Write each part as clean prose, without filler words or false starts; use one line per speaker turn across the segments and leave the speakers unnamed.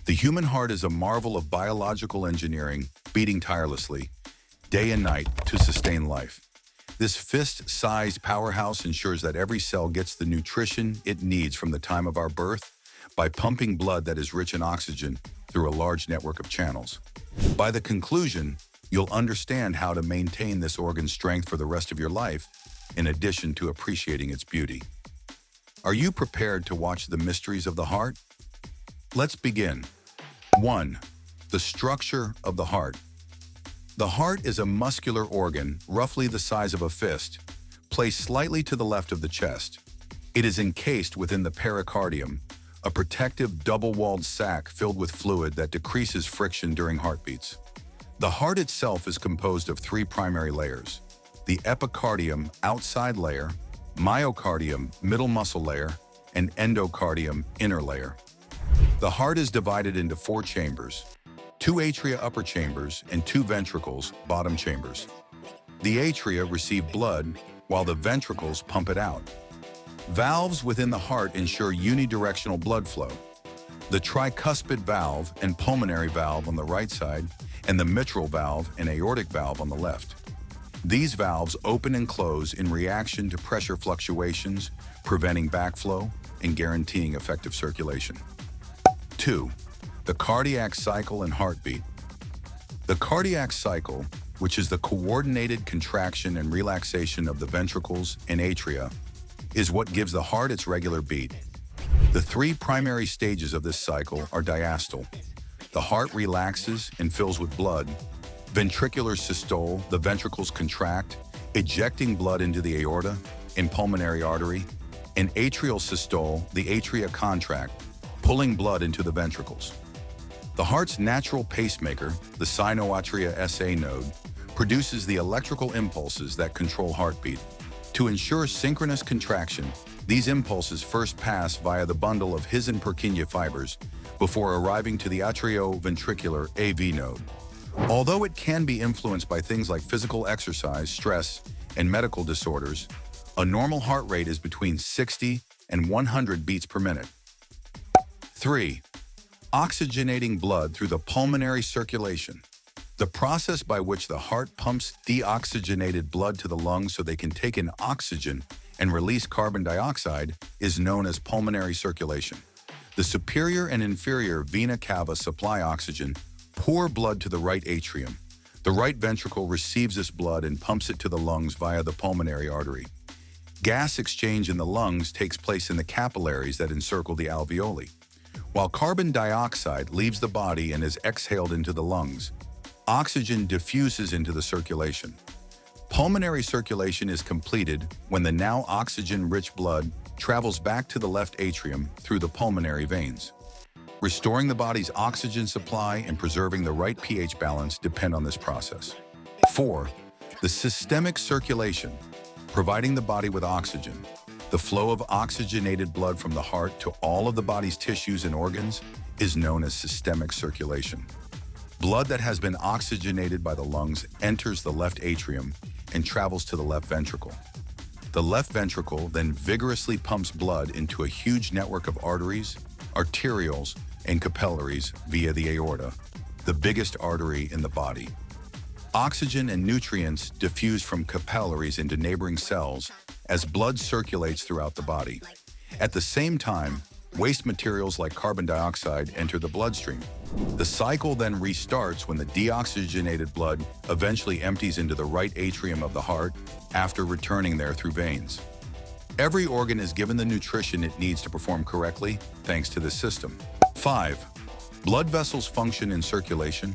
The human heart is a marvel of biological engineering, beating tirelessly, day and night, to sustain life. This fist-sized powerhouse ensures that every cell gets the nutrition it needs from the time of our birth by pumping blood that is rich in oxygen through a large network of channels. By the conclusion, you'll understand how to maintain this organ's strength for the rest of your life, in addition to appreciating its beauty. Are you prepared to watch the mysteries of the heart? Let's begin. 1. The structure of the heart. The heart is a muscular organ, roughly the size of a fist, placed slightly to the left of the chest. It is encased within the pericardium, a protective double-walled sac filled with fluid that decreases friction during heartbeats. The heart itself is composed of 3 primary layers: the epicardium, outside layer, myocardium, middle muscle layer, and endocardium, inner layer. The heart is divided into 4 chambers: 2 atria, upper chambers, and 2 ventricles, bottom chambers. The atria receive blood, while the ventricles pump it out. Valves within the heart ensure unidirectional blood flow: the tricuspid valve and pulmonary valve on the right side, and the mitral valve and aortic valve on the left. These valves open and close in reaction to pressure fluctuations, preventing backflow and guaranteeing effective circulation. 2. The cardiac cycle and heartbeat. The cardiac cycle, which is the coordinated contraction and relaxation of the ventricles and atria, is what gives the heart its regular beat. The 3 primary stages of this cycle are diastole. The heart relaxes and fills with blood. Ventricular systole, the ventricles contract, ejecting blood into the aorta and pulmonary artery. And atrial systole, the atria contract, pulling blood into the ventricles. The heart's natural pacemaker, the sinoatria SA node, produces the electrical impulses that control heartbeat. To ensure synchronous contraction, these impulses first pass via the bundle of His and Purkinje fibers before arriving to the atrioventricular AV node. Although it can be influenced by things like physical exercise, stress, and medical disorders, a normal heart rate is between 60 and 100 beats per minute. 3. Oxygenating blood through the pulmonary circulation. The process by which the heart pumps deoxygenated blood to the lungs so they can take in oxygen and release carbon dioxide is known as pulmonary circulation. The superior and inferior vena cava supply oxygen, pour blood to the right atrium. The right ventricle receives this blood and pumps it to the lungs via the pulmonary artery. Gas exchange in the lungs takes place in the capillaries that encircle the alveoli. While carbon dioxide leaves the body and is exhaled into the lungs, oxygen diffuses into the circulation. Pulmonary circulation is completed when the now oxygen-rich blood travels back to the left atrium through the pulmonary veins. Restoring the body's oxygen supply and preserving the right pH balance depend on this process. 4. The systemic circulation, providing the body with oxygen. The flow of oxygenated blood from the heart to all of the body's tissues and organs is known as systemic circulation. Blood that has been oxygenated by the lungs enters the left atrium and travels to the left ventricle. The left ventricle then vigorously pumps blood into a huge network of arteries, arterioles, and capillaries via the aorta, the biggest artery in the body. Oxygen and nutrients diffuse from capillaries into neighboring cells as blood circulates throughout the body. At the same time, waste materials like carbon dioxide enter the bloodstream. The cycle then restarts when the deoxygenated blood eventually empties into the right atrium of the heart after returning there through veins. Every organ is given the nutrition it needs to perform correctly, thanks to this system. 5. Blood vessels function in circulation.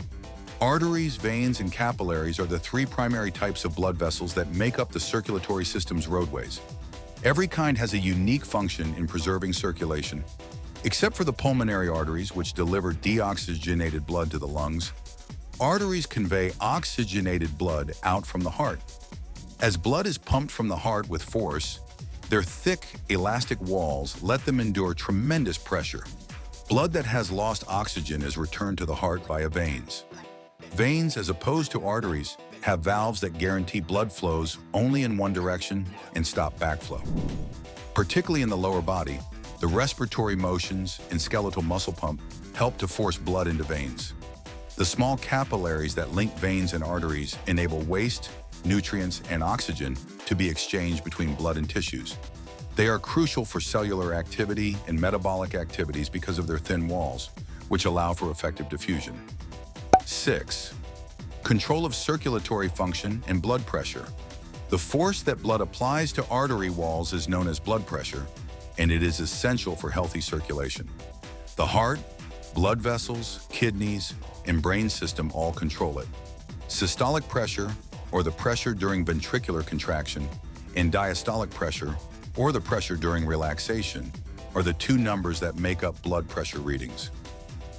Arteries, veins, and capillaries are the 3 primary types of blood vessels that make up the circulatory system's roadways. Every kind has a unique function in preserving circulation. Except for the pulmonary arteries, which deliver deoxygenated blood to the lungs, arteries convey oxygenated blood out from the heart. As blood is pumped from the heart with force, their thick, elastic walls let them endure tremendous pressure. Blood that has lost oxygen is returned to the heart via veins. Veins, as opposed to arteries, have valves that guarantee blood flows only in one direction and stop backflow. Particularly in the lower body, the respiratory motions and skeletal muscle pump help to force blood into veins. The small capillaries that link veins and arteries enable waste, nutrients, and oxygen to be exchanged between blood and tissues. They are crucial for cellular activity and metabolic activities because of their thin walls, which allow for effective diffusion. 6. Control of circulatory function and blood pressure. The force that blood applies to artery walls is known as blood pressure, and it is essential for healthy circulation. The heart, blood vessels, kidneys, and brain system all control it. Systolic pressure, or the pressure during ventricular contraction, and diastolic pressure, or the pressure during relaxation, are the two numbers that make up blood pressure readings.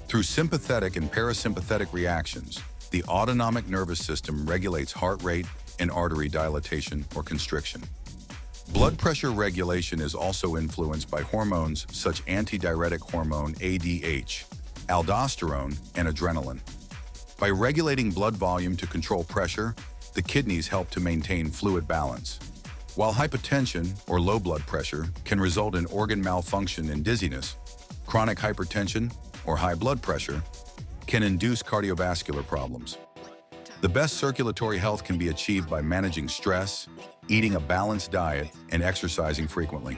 Through sympathetic and parasympathetic reactions, the autonomic nervous system regulates heart rate and artery dilatation or constriction. Blood pressure regulation is also influenced by hormones such as antidiuretic hormone ADH, aldosterone, and adrenaline. By regulating blood volume to control pressure, the kidneys help to maintain fluid balance. While hypotension, or low blood pressure, can result in organ malfunction and dizziness, chronic hypertension, or high blood pressure, can induce cardiovascular problems. The best circulatory health can be achieved by managing stress, eating a balanced diet, and exercising frequently.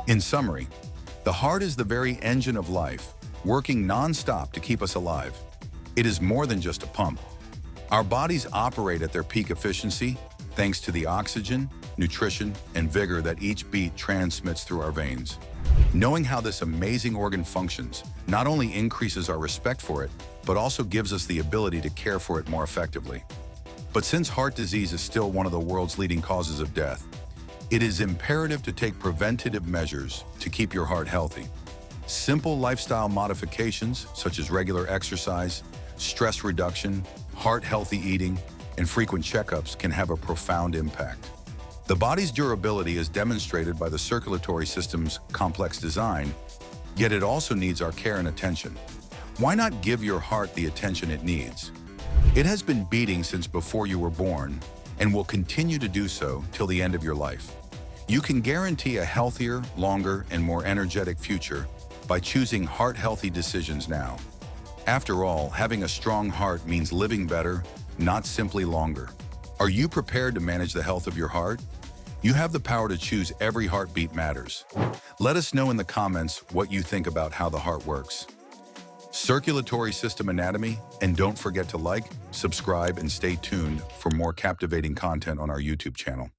In summary, the heart is the very engine of life, working non-stop to keep us alive. It is more than just a pump. Our bodies operate at their peak efficiency thanks to the oxygen, nutrition, and vigor that each beat transmits through our veins. Knowing how this amazing organ functions not only increases our respect for it, but also gives us the ability to care for it more effectively. But since heart disease is still one of the world's leading causes of death, it is imperative to take preventative measures to keep your heart healthy. Simple lifestyle modifications such as regular exercise, stress reduction, heart-healthy eating, and frequent checkups can have a profound impact. The body's durability is demonstrated by the circulatory system's complex design, yet it also needs our care and attention. Why not give your heart the attention it needs? It has been beating since before you were born and will continue to do so till the end of your life. You can guarantee a healthier, longer, and more energetic future by choosing heart-healthy decisions now. After all, having a strong heart means living better, not simply longer. Are you prepared to manage the health of your heart? You have the power to choose. Every heartbeat matters. Let us know in the comments what you think about how the heart works. Circulatory system anatomy, and don't forget to like, subscribe, and stay tuned for more captivating content on our YouTube channel.